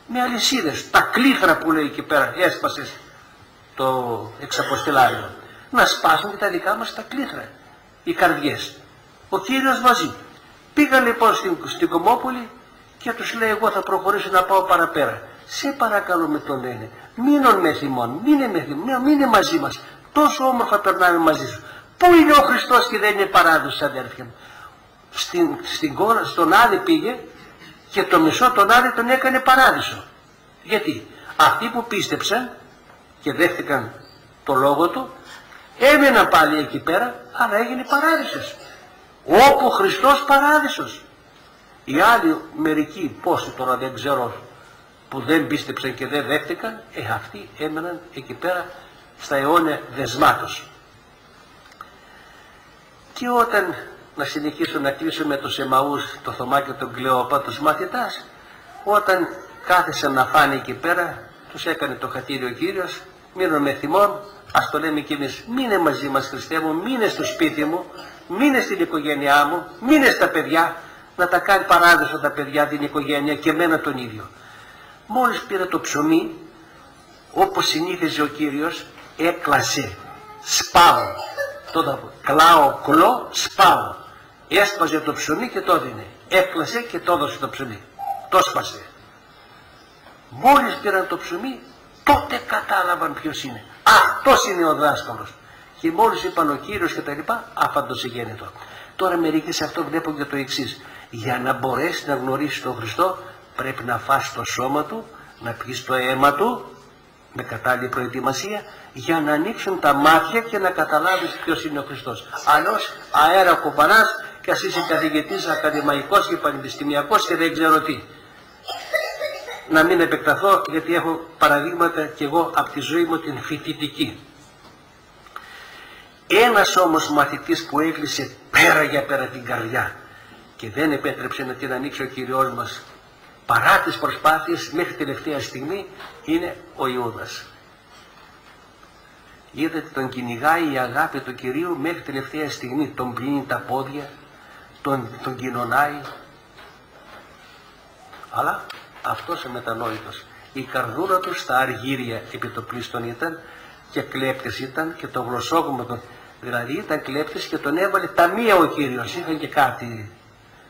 με αλυσίδες. Τα κλήθρα που λέει εκεί πέρα, έσπασε το εξαποστελάριο. Να σπάσουν και τα δικά μας τα κλήθρα, οι καρδιές. Ο Κύριος μαζί. Πήγαν λοιπόν στην Κομμόπολη και τους λέει, εγώ θα προχωρήσω να πάω παραπέρα. Σε παρακαλώ, με το λένε, μείνον με θυμών, μείνε μαζί μας. Τόσο όμορφα περνάμε μαζί σου. Πού είναι ο Χριστός και δεν είναι παράδοσος, αδέρφια μου? Στον Άδη πήγε και το μισό τον Άδη τον έκανε παράδεισο. Γιατί αυτοί που πίστεψαν και δέχτηκαν το λόγο του έμεναν πάλι εκεί πέρα, αλλά έγινε παράδεισος. Όπου Χριστός παράδεισος. Οι άλλοι μερικοί, πόσοι τώρα δεν ξέρω, που δεν πίστεψαν και δεν δέχτηκαν, αυτοί έμεναν εκεί πέρα στα αιώνια δεσμάτος. Και όταν, να συνεχίσω να κλείσω με τους Εμαούς, το Θωμά και τον Κλεόπα, τους μαθητάς, όταν κάθεσαν να φάνε εκεί πέρα, τους έκανε το χατήριο ο Κύριος, μείνω με θυμών, ας το λέμε κι εμείς, μείνε μαζί μας, Χριστέ μου, μείνε στο σπίτι μου, μείνε στην οικογένειά μου, μείνε στα παιδιά, να τα κάνει παράδεισο τα παιδιά, την οικογένεια και εμένα τον ίδιο. Μόλις πήρε το ψωμί, όπως συνήθιζε ο Κύριος, έκλασε, σπάω, κλάω, σπάω. Έσπαζε το ψωμί και το έδινε. Έκλασε και το έδωσε το ψωμί. Το σπάσε. Μόλις πήραν το ψωμί, τότε κατάλαβαν ποιος είναι. Αυτός είναι ο δάσκαλος. Και μόλις είπαν ο Κύριος και τα λοιπά, αφαντοσυγέννητο. Τώρα μερικοί σε αυτό βλέπουν και το εξής. Για να μπορέσει να γνωρίσει τον Χριστό, πρέπει να φας το σώμα του, να πεις το αίμα του, με κατάλληλη προετοιμασία, για να ανοίξουν τα μάτια και να καταλάβεις ποιος είναι ο Χριστός. Αλλιώς αέρα κοπανάς και ας είσαι καθηγητής, ακαδημαϊκός και πανεπιστημιακός και δεν ξέρω τι. Να μην επεκταθώ, γιατί έχω παραδείγματα και εγώ από τη ζωή μου την φοιτητική. Ένας όμως μαθητής που έκλεισε πέρα για πέρα την καρδιά και δεν επέτρεψε να την ανοίξει ο Κυριός μας παρά τις προσπάθειες μέχρι τελευταία στιγμή, είναι ο Ιούδας. Είδατε, τον κυνηγάει η αγάπη του Κυρίου μέχρι τελευταία στιγμή. Τον πλύνει τα πόδια, τον κοινωνάει. Αλλά αυτός ο μετανόητος, η καρδούρα του στα αργύρια επιτοπλίστων ήταν και κλέπτης ήταν και το γλωσσόκομο τον. Δηλαδή ήταν κλέπτης και τον έβαλε ταμεία ο Κύριος. Είχαν και κάτι,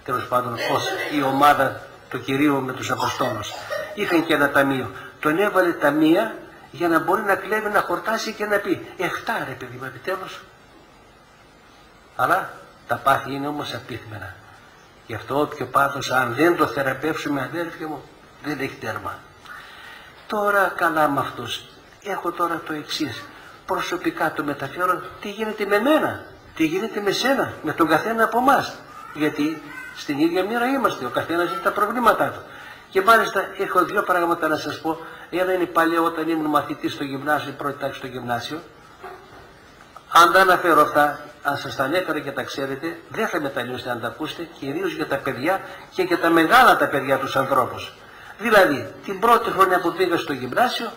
τέλος πάντων, ως η ομάδα του Κυρίου με τους Αποστόλους. Είχαν και ένα ταμείο. Τον έβαλε ταμεία για να μπορεί να κλέβει, να χορτάσει και να πει «Εχτά ρε παιδί μου, επιτέλους». Αλλά τα πάθη είναι όμως απίθμενα. Γι' αυτό όποιο πάθος, αν δεν το θεραπεύσουμε, αδέρφια μου, δεν έχει τέρμα. Τώρα καλά με αυτούς. Έχω τώρα το εξής. Προσωπικά το μεταφέρω, τι γίνεται με μένα, τι γίνεται με σένα, με τον καθένα από εμάς. Γιατί στην ίδια μοίρα είμαστε, ο καθένας έχει τα προβλήματά του. Και μάλιστα έχω δύο πράγματα να σας πω. Ένα είναι παλαιό, όταν ήμουν μαθητής στο γυμνάσιο, πρώτη τάξη στο γυμνάσιο. Αν τα αναφέρω αυτά, αν σας τα ανέφερα και τα ξέρετε, δεν θα μετανιώσετε αν τα ακούσετε, κυρίως για τα παιδιά και για τα μεγάλα τα παιδιά τους ανθρώπους. Δηλαδή, την πρώτη χρονιά που πήγα στο γυμνάσιο,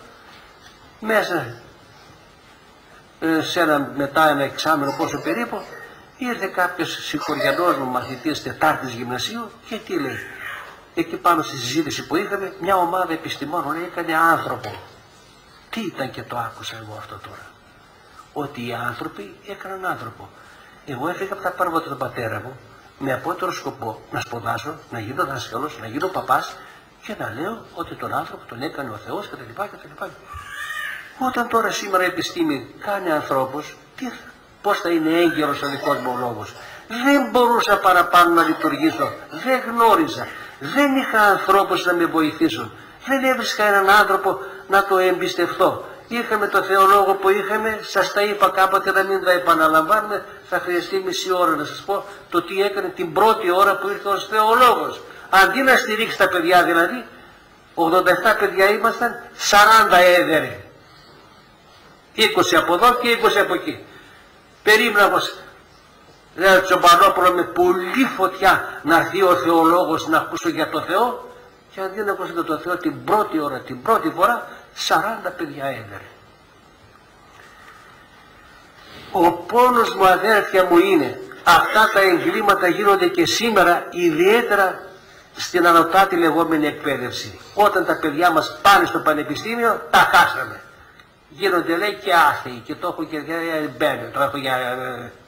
μέσα σε μετά ένα εξάμηνο πόσο περίπου, ήρθε κάποιος συγχωριανός μου μαθητής τετάρτης γυμνασίου και τι λέει. Εκεί πάνω στη συζήτηση που είχαμε, μια ομάδα επιστημόνων έκανε άνθρωπο. Τι ήταν και το άκουσα εγώ αυτό τώρα. Ότι οι άνθρωποι έκαναν άνθρωπο. Εγώ έφυγα από τα πάρβατα του πατέρα μου με απότερο σκοπό να σπουδάσω, να γίνω δάσκαλος, να γίνω παπάς και να λέω ότι τον άνθρωπο τον έκανε ο Θεός κτλ. Όταν τώρα σήμερα η επιστήμη κάνει ανθρώπους, πώς θα είναι έγκαιρος ο δικός μου λόγος. Δεν μπορούσα παραπάνω να λειτουργήσω, δεν γνώριζα, δεν είχα ανθρώπους να με βοηθήσουν, δεν έβρισκα έναν άνθρωπο να το εμπιστευτώ. Είχαμε το θεολόγο που είχαμε, σας τα είπα κάποτε να μην τα επαναλαμβάνουμε, θα χρειαστεί μισή ώρα να σας πω το τι έκανε την πρώτη ώρα που ήρθε ως θεολόγος. Αντί να στηρίξει τα παιδιά δηλαδή, 87 παιδιά ήμασταν, 40 έδερε. 20 από εδώ και 20 από εκεί. Περίμενα πως Τσομπανόπουλο με πολύ φωτιά να έρθει ο θεολόγος να ακούσω για το Θεό, και αντί να ακούσω για το Θεό την πρώτη ώρα, την πρώτη φορά, 40 παιδιά έδερε. Ο πόνος μου, αδέρφια μου, είναι αυτά τα εγκλήματα γίνονται και σήμερα, ιδιαίτερα στην ανωτάτη λεγόμενη εκπαίδευση. Όταν τα παιδιά μας πάνε στο πανεπιστήμιο, τα χάσαμε. Γίνονται, λέει, και άθεοι και το έχω και μπαίνουν, το έχω για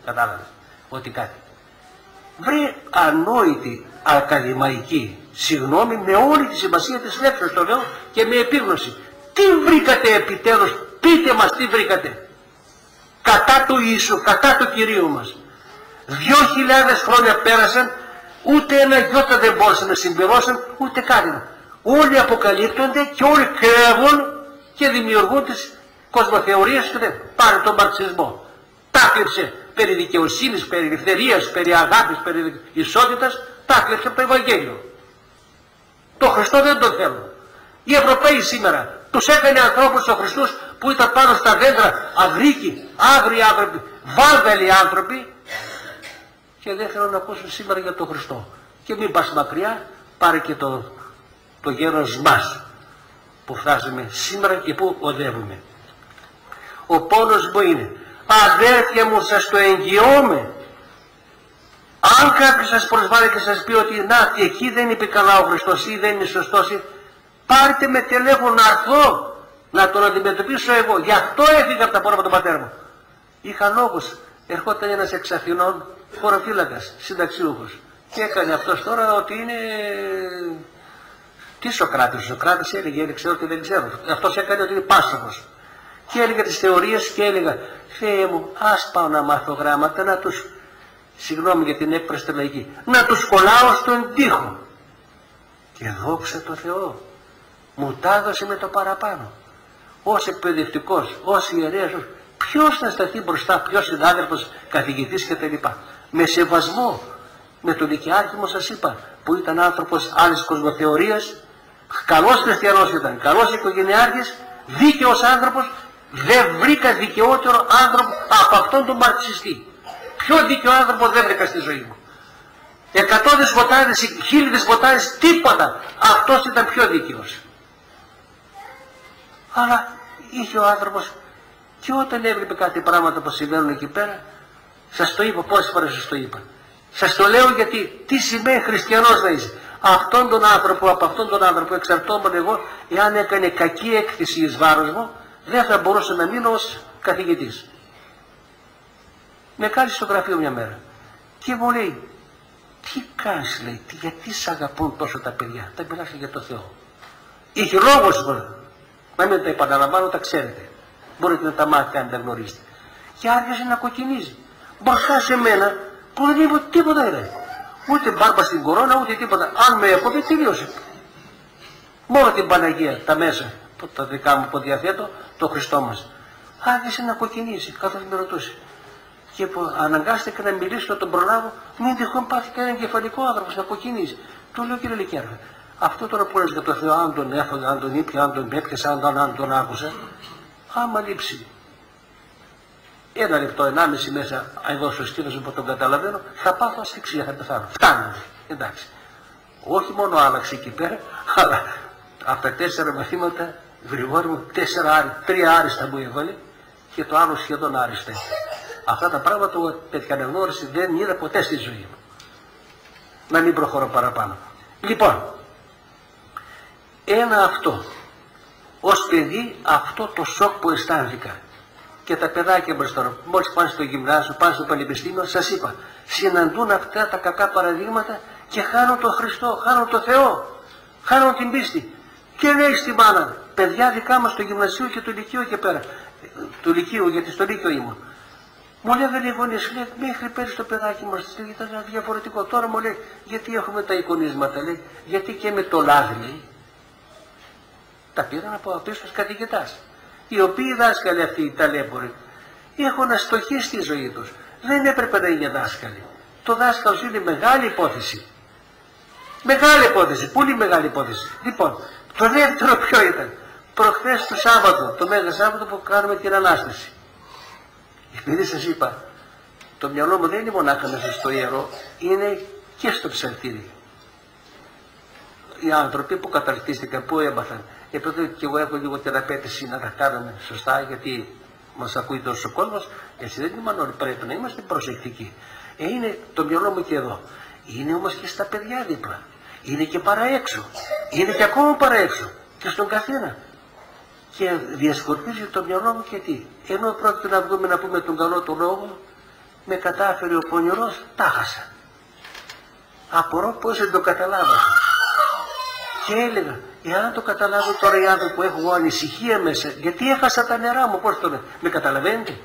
κατάλαβες, ότι κάτι. Βρε ανόητη ακαδημαϊκή, συγγνώμη, με όλη τη σημασία της λέξης το λέω και με επίγνωση. Τι βρήκατε επιτέλους, πείτε μας τι βρήκατε. Κατά του Ιησού, κατά του Κυρίου μας. 2.000 χρόνια πέρασαν, ούτε ένα γιώτα δεν μπόρεσαν να συμπληρώσουν, ούτε κάτι. Όλοι αποκαλύπτονται και όλοι κρεύουν και δημιουργούν τις κοσμοθεωρίες και δεν. Πάρε τον μαρξισμό. Τάκλεψε περί δικαιοσύνης, περί ελευθερίας, περί αγάπης, περί ισότητας, τάκλεψε από το Ευαγγέλιο. Το Χριστό δεν τον θέλουν. Οι Ευρωπαίοι σήμερα τους έκανε ανθρώπους ο Χριστός που ήταν πάνω στα δέντρα, αγρίκοι, άγριοι άνθρωποι, βάρδαλοι άνθρωποι, και δεν θέλουν να ακούσουν σήμερα για τον Χριστό. Και μην πας μακριά, πάρε και το γέρος μας που φτάσαμε σήμερα και που οδεύουμε. Ο πόνος μου είναι, αδέρφια μου, σας το εγγυώμαι, αν κάποιος σας προσβάλλει και σας πει ότι να, εκεί δεν είπε καλά ο Χριστός ή δεν είναι σωστός, πάρτε με τηλέφωνο να έρθω να τον αντιμετωπίσω εγώ. Γι' αυτό έφυγα από τα πόρα του πατέρα μου. Είχα λόγους. Ερχόταν ένας εξ Αθηνών χωροφύλακας, συνταξιούχος, και έκανε αυτός τώρα ότι είναι Τι Σοκράτης? Ο Σοκράτης έλεγε ξέρω ότι δεν ξέρω. Αυτός έκανε ότι είναι πάστοχος. Και έλεγε τις θεωρίες και έλεγα, Θεέ μου, ας πάω να μάθω γράμματα, να τους, συγγνώμη για την έκφραση τη λαϊκή, να τους κολλάω στον τοίχο. Και δόξα τω Θεώ, μου τα έδωσε με το παραπάνω. Ως εκπαιδευτικός, ως ιερέας, ποιος θα σταθεί μπροστά, ποιος συνάδελφος, καθηγητής κτλ. Με σεβασμό, με τον Λυκειάρχη μου σας είπα, που ήταν άνθρωπος άλλης κοσμοθεωρίας, καλός χριστιανός ήταν, καλός οικογενειάρχης, δίκαιος άνθρωπος, δεν βρήκα δικαιότερο άνθρωπο από αυτόν τον μαρξιστή. Πιο δίκαιο άνθρωπο δεν βρήκα στη ζωή μου. 100 δεσποτάδες, 1000 δεσποτάδες, τίποτα. Αυτός ήταν πιο δίκαιος. Αλλά είχε ο άνθρωπος και όταν έβλεπε κάτι πράγματα που συμβαίνουν εκεί πέρα, σας το είπα, πόσες φορές σας το είπα. Σας το λέω γιατί τι σημαίνει χριστιανός να είσαι. Από αυτόν τον άνθρωπο εξαρτώμουν εγώ, εάν έκανε κακή έκθεση εις βάρος μου, δεν θα μπορούσα να μείνω ως καθηγητής. Με κάλεσε στο γραφείο μια μέρα και μου λέει, τι κάνεις, λέει, γιατί σ' αγαπούν τόσο τα παιδιά, τα μιλάς για το Θεό. Είχε λόγος να μην τα επαναλαμβάνω, τα ξέρετε. Μπορείτε να τα μάθετε αν τα γνωρίζετε. Και άρχισε να κοκκινίζει μπροστά σε μένα που δεν είπε τίποτα, ρε. Ούτε μπάρμπα στην κορώνα, ούτε τίποτα. Αν με έκοβε, τελείωσε. Μόνο την Παναγία, τα μέσα, τα δικά μου που διαθέτω, το Χριστό μας. Άρχισε να κοκκινίζει, καθώς με ρωτούσε. Και που αναγκάστηκε να μιλήσω, να τον προλάβω, μην τυχόν πάθει κανένα εγκεφαλικό άνθρωπος να κοκκινίζει. Του λέω, κύριε Λυκειάρχη, αυτό τώρα που λες για το Θεό, αν τον έφαγα, αν τον ήπια, αν τον έπιασα, αν τον άκουσα, άμα λείψει 1 λεπτό, 1,5 μέσα εδώ στο στήθος μου που τον καταλαβαίνω, θα πάθω ασφυξία, θα πεθάνω. Φτάνει. Εντάξει. Όχι μόνο άλλαξε εκεί πέρα, αλλά από τα 4 μαθήματα, Γρηγόρη μου, 3 άριστα μου έβαλε και το άλλο σχεδόν άριστα. Αυτά τα πράγματα τέτοια αναγνώριση δεν είδα ποτέ στη ζωή μου. Να μην προχωρώ παραπάνω. Λοιπόν, ένα αυτό, ως παιδί αυτό το σοκ που αισθάνθηκα. Και τα παιδάκια μας τώρα, μόλις πάνε στο γυμνάσιο, πάνε στο πανεπιστήμιο, σας είπα, συναντούν αυτά τα κακά παραδείγματα και χάνουν τον Χριστό, χάνουν τον Θεό, χάνουν την πίστη. Και λέει στη μάνα, παιδιά δικά μας στο γυμνασίο και του Λυκείου και πέρα, του Λυκείου, γιατί στο Λύκειο ήμουν. Μου λέγανε οι γονείς, λέει, μέχρι πέρυσι το παιδάκι μας, ήταν διαφορετικό. Τώρα μου λέει, γιατί έχουμε τα εικονίσματα, λέει, γιατί και με το λάδι, λέει. Τα πήραν από απίστευτος καθηγητάς. Οι οποίοι δάσκαλοι αυτοί οι ταλέποροι έχουν αστοχή στη ζωή τους. Δεν έπρεπε να είναι δάσκαλοι. Το δάσκαλος είναι μεγάλη υπόθεση. Μεγάλη υπόθεση, πολύ μεγάλη υπόθεση. Λοιπόν, το δεύτερο ποιο ήταν? Προχθές το Σάββατο, το Μέγα Σάββατο που κάνουμε την Ανάσταση. Επειδή σας είπα, το μυαλό μου δεν είναι μονάχα μέσα στο ιερό, είναι και στο ψαλτήρι. Οι άνθρωποι που καταρτίστηκαν, που έμαθαν, επειδή και εγώ έχω λίγο την απέτηση να τα κάνουμε σωστά, γιατί μας ακούει τόσο ο κόσμος, έτσι δεν είναι όλοι, πρέπει να είμαστε προσεκτικοί. Είναι το μυαλό μου και εδώ. Είναι όμως και στα παιδιά δίπλα. Είναι και παραέξω. Είναι και ακόμα παραέξω. Και στον καθένα. Και διασκορπίζει το μυαλό μου και τι. Ενώ πρόκειται να βγούμε να πούμε τον καλό του λόγο, με κατάφερε ο πονηρός, τα χάσα. Απορώ πώς δεν το καταλάβα. Και έλεγα, εάν το καταλάβω τώρα οι άνθρωποι που έχω ανησυχία μέσα, γιατί έχασα τα νερά μου, πώς το λέω, με καταλαβαίνετε?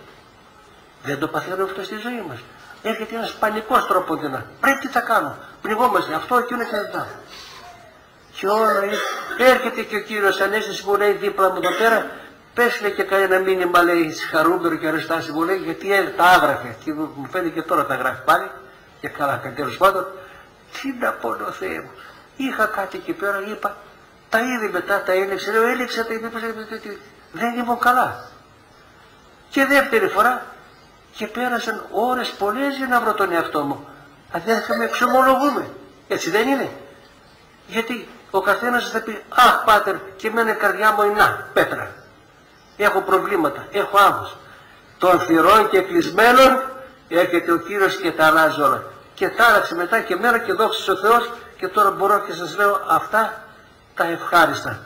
Δεν το παθαίνω αυτό στη ζωή μας. Έρχεται ένας πανικός τρόπος να πρέπει τι θα κάνω. Πνιγόμαστε αυτό, εκείνο και αυτό. Και όλα έρχεται και ο κύριος Ανέστης που λέει δίπλα μου εδώ πέρα, πες λέει και κανένα μήνυμα λέει χαρούμενο και Αναστάση μου λέει, γιατί τα άγραφε. Και μου φαίνεται και τώρα τα γράφει πάλι, και καλά τέλος πάντων. Τι να πω, ο Θεέ μου. Είχα κάτι εκεί πέρα, είπα, τα είδε μετά, τα έλεξε, λέω, έλεξε τα είπε, δεν ήμουν καλά. Και δεύτερη φορά, και πέρασαν ώρες πολλές για να βρω τον εαυτό μου. Δεν θα με εξομολογούμε, έτσι δεν είναι? Γιατί ο καθένας θα πει, αχ πάτερ, και εμένα η καρδιά μου είναι, να, πέτρα. Έχω προβλήματα, έχω άγχος. Των θυρών και κλεισμένων έρχεται ο Κύριος και τα αλλάζει όλα. Και τα άλλαξε μετά και μέρα και δόξα ο Θεός. Και τώρα μπορώ και σας λέω αυτά τα ευχάριστα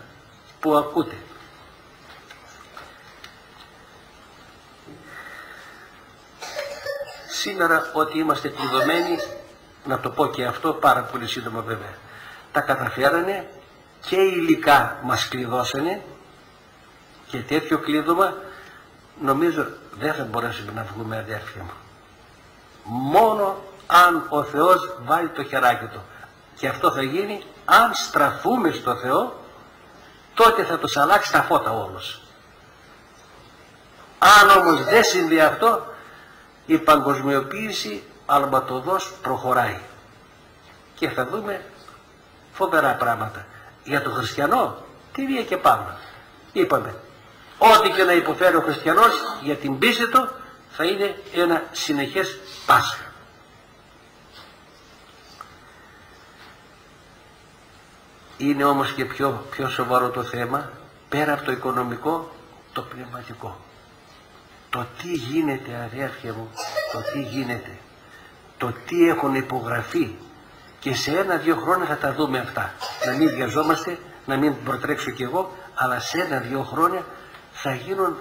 που ακούτε. Σήμερα ότι είμαστε κλειδωμένοι, να το πω και αυτό πάρα πολύ σύντομα βέβαια, τα καταφέρανε και υλικά μας κλειδώσανε και τέτοιο κλείδωμα νομίζω δεν θα μπορέσουμε να βγούμε, αδέρφια μου. Μόνο αν ο Θεός βάλει το χεράκι του. Και αυτό θα γίνει αν στραφούμε στο Θεό, τότε θα τους αλλάξει τα φώτα όλους. Αν όμως δεν συμβεί αυτό, η παγκοσμιοποίηση αλματοδός προχωράει και θα δούμε φοβερά πράγματα. Για τον χριστιανό, τι βία και πάμε. Είπαμε, ό,τι και να υποφέρει ο χριστιανός για την πίστη του θα είναι ένα συνεχές Πάσχα. Είναι όμως και πιο σοβαρό το θέμα, πέρα από το οικονομικό, το πνευματικό. Το τι γίνεται, αδέρφια μου, το τι γίνεται, το τι έχουν υπογραφεί, και σε 1-2 χρόνια θα τα δούμε αυτά. Να μην βιαζόμαστε, να μην προτρέξω κι εγώ, αλλά σε 1-2 χρόνια θα γίνουν,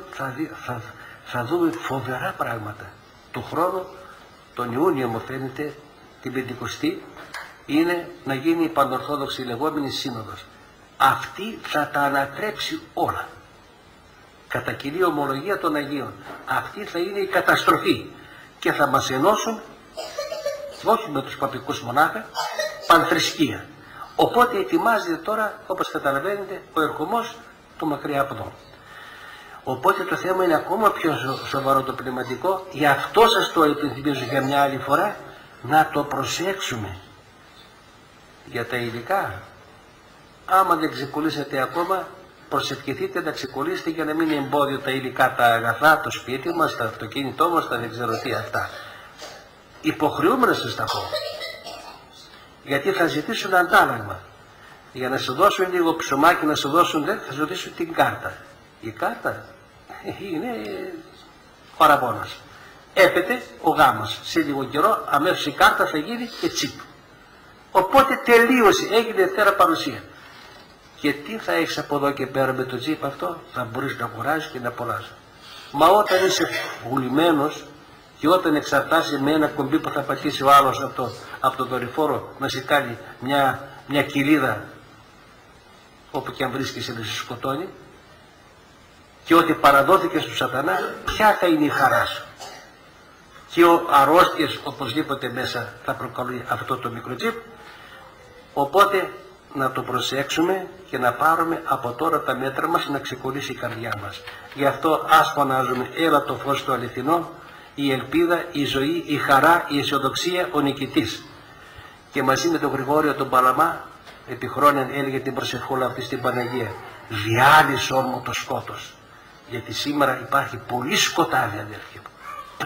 θα δούμε φοβερά πράγματα. Του χρόνου, τον Ιούνιο μου φαίνεται, την Πεντηκοστή, είναι να γίνει η Πανορθόδοξη λεγόμενη Σύνοδος. Αυτή θα τα ανατρέψει όλα. Κατά κοινή ομολογία των Αγίων. Αυτή θα είναι η καταστροφή και θα μας ενώσουν, όχι με τους παπικούς μονάχα, πανθρησκεία. Οπότε ετοιμάζεται τώρα, όπως καταλαβαίνετε, ο ερχομός του μακριά από εδώ. Οπότε το θέμα είναι ακόμα πιο σοβαρό το πνευματικό. Γι' αυτό σας το υπενθυμίζω για μια άλλη φορά, να το προσέξουμε. Για τα υλικά, άμα δεν ξεκολλήσετε ακόμα, προσευχηθείτε να ξεκολλήσετε για να μην είναι εμπόδιο τα υλικά, τα αγαθά, το σπίτι μας, το αυτοκίνητό μας, τα δεν ξέρω τι αυτά. Υποχρεούμε να σας τα πω. Γιατί θα ζητήσουν αντάλλαγμα. Για να σου δώσουν λίγο ψωμάκι, να σου δώσουν, θα σου δώσουν την κάρτα. Η κάρτα είναι παραπώνας. Έπεται ο γάμος. Σε λίγο καιρό αμέσως η κάρτα θα γίνει και τσίπ. Οπότε τελείωσε, έγινε Δευτέρα παρουσία. Και τι θα έχεις από εδώ και πέρα με το τσίπ αυτό, θα μπορείς να κουράζεις και να απολαύσεις. Μα όταν είσαι βουλημένος και όταν εξαρτάσαι με ένα κομπί που θα πατήσει ο άλλος από το δορυφόρο να σε κάνει μια κοιλίδα, όπου και αν βρίσκεσαι να σε σκοτώνει, και ότι παραδόθηκες του σατανά, ποια θα είναι η χαρά σου. Και αρρώστιες οπωσδήποτε μέσα θα προκαλεί αυτό το μικροτσίπ. Οπότε να το προσέξουμε και να πάρουμε από τώρα τα μέτρα μας να ξεκολλήσει η καρδιά μας. Γι' αυτό ας φωνάζουμε, έλα το φως το αληθινό, η ελπίδα, η ζωή, η χαρά, η αισιοδοξία, ο νικητής. Και μαζί με τον Γρηγόριο τον Παλαμά, επί χρόνια έλεγε την προσευχούλα αυτή στην Παναγία, διάλυσον μου το σκότος. Γιατί σήμερα υπάρχει πολύ σκοτάδι, αδέρφια μου.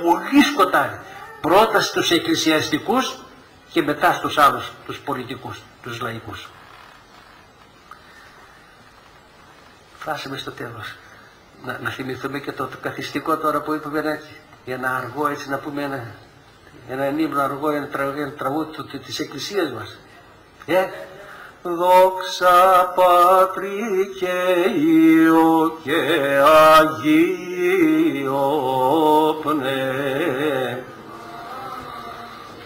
Πολύ σκοτάδι. Πρώτα στους εκκλησιαστικούς και μετά στους άλλους, τους πολιτικούς, τους λαϊκούς. Φτάσαμε στο τέλος. Να θυμηθούμε και το καθιστικό τώρα που είπαμε, ένα αργό, έτσι να πούμε, ένα ύμνο αργό, ένα τραγούδι της εκκλησίας μας. Δόξα Πατρί και Υιό και Αγίο Πνεύμα,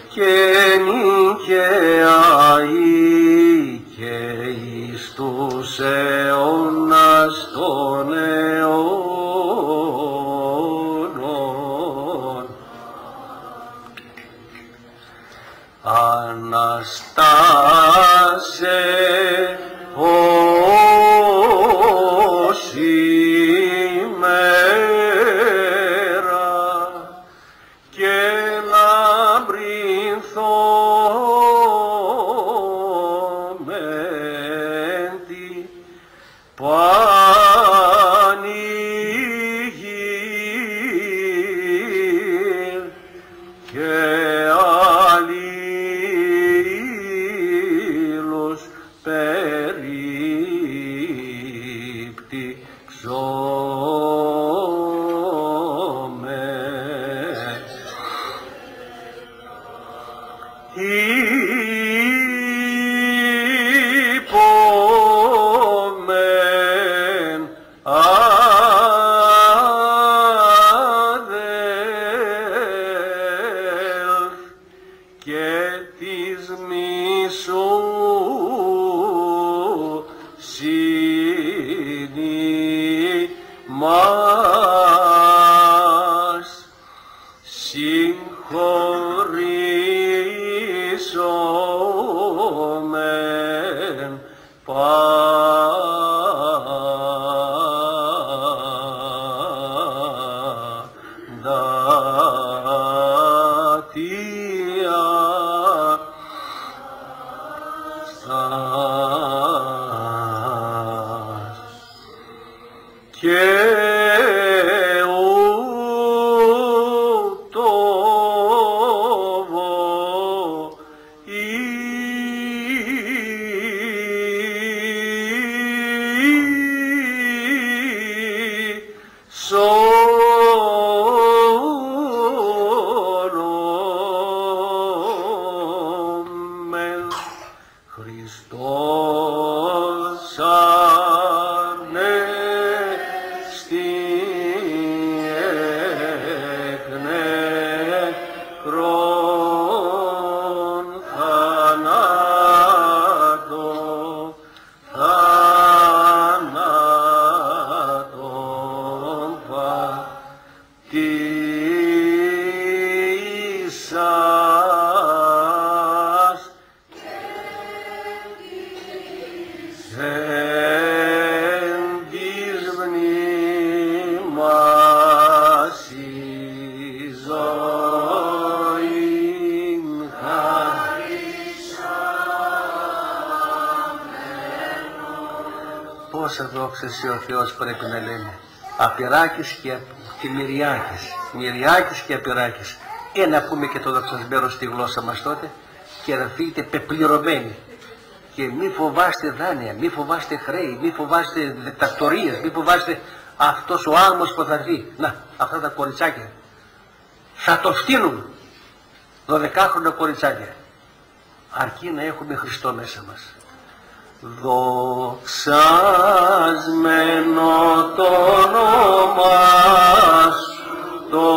και νικαία ή και εις τους αιώνας των αιώνων. Αναστάσε ως ημέρα και λαμπρινθόμεν τη πανηγύρ και αλλήλους περίπτυξόμεν. Υπόμεν αδέλφ και της μισού μας συγχωρήσομεν Πόσα δόξα σε ο Θεός πρέπει να λέμε. Απειράκης και Μυριάκης. Μυριάκης και Απειράκης. Να πούμε και το δοξασμένο στη γλώσσα μας τότε και να φύγετε πεπληρωμένοι. Και μη φοβάστε δάνεια, μη φοβάστε χρέη, μη φοβάστε τακτορίες, μη φοβάστε αυτός ο άμμος που θα έρθει. Να, αυτά τα κοριτσάκια. Θα το φτύνουν. 12χρονα κοριτσάκια. Αρκεί να έχουμε Χριστό μέσα μας. Δοξασμένο το όνομα σου, το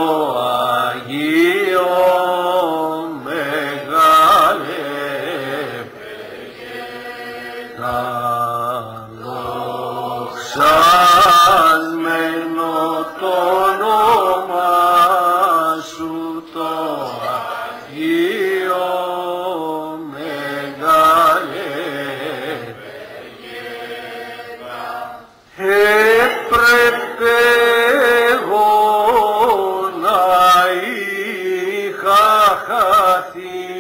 Αγίο Μεγάλε δοξασμένο το όνομα σου, το Αγίο έπρεπε εγώ να είχα χαθεί,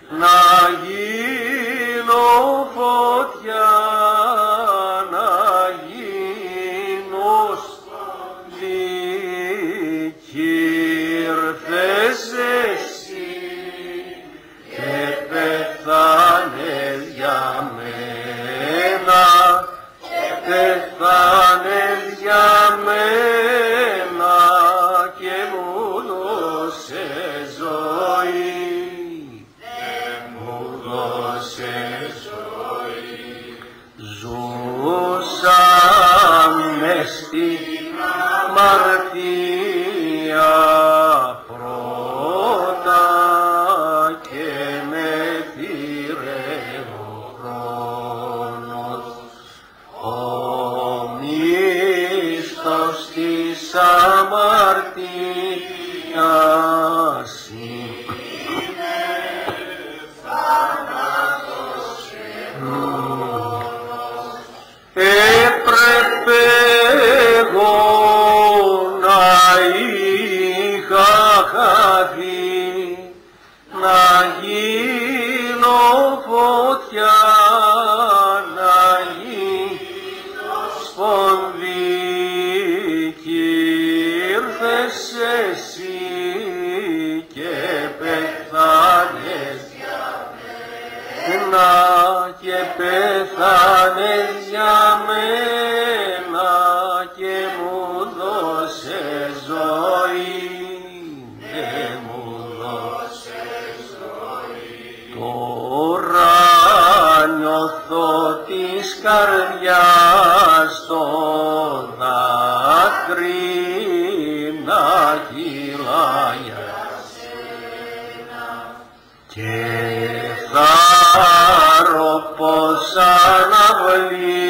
να γίνω φωτιά, να γίνω στολή, κι ήρθες εσύ και πέθανες για μένα. Πέθανες για μένα και μου δώσες ζωή, μου δώσες ζωή. Ζούσα μες στην αμαρτία πρώτα και με πήρε ο χρόνος. Ο μίσθος της αμαρτίας είναι θάνατος και μόνος. Έπρεπε εγώ να είχα χαθεί, να γίνω φωτιά, να γίνω σπονδί, κι ήρθες εσύ και πέθανες για μένα, και πέθανες για μένα και μου δώσες ζωή, και μου δώσες ζωή. Τώρα νιώθω της καρδιάς το δάκρυ να κυλά για σένα, και θάρω πως αναβλύζα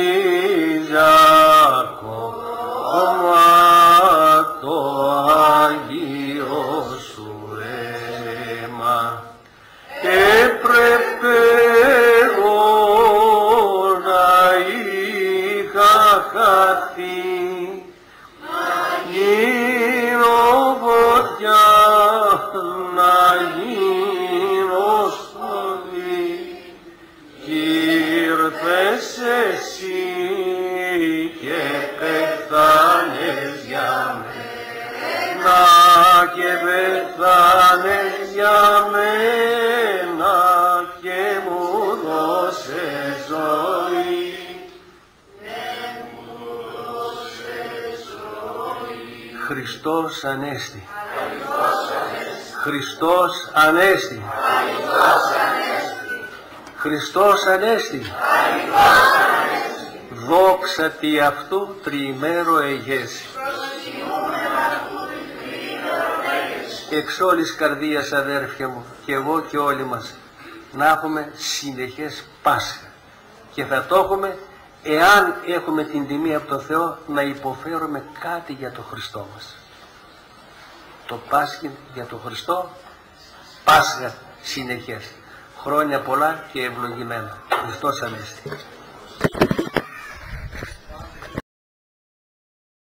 εσύ και πέθανες για μένα και πέθανες για μένα και μου δώσες ζωή. Χριστός Ανέστη. Χριστός Ανέστη. Χριστός Ανέστη. Δόξα τι αυτού τριημέρο εγέσει. Εξ όλης καρδίας, αδέρφια μου, και εγώ και όλοι μας, να έχουμε συνεχές Πάσχα. Και θα το έχουμε εάν έχουμε την τιμή από τον Θεό να υποφέρουμε κάτι για τον Χριστό μας. Το Πάσχη για τον Χριστό, Πάσχα συνεχές. Χρόνια πολλά και ευλογημένα. Χριστός Ανέστη.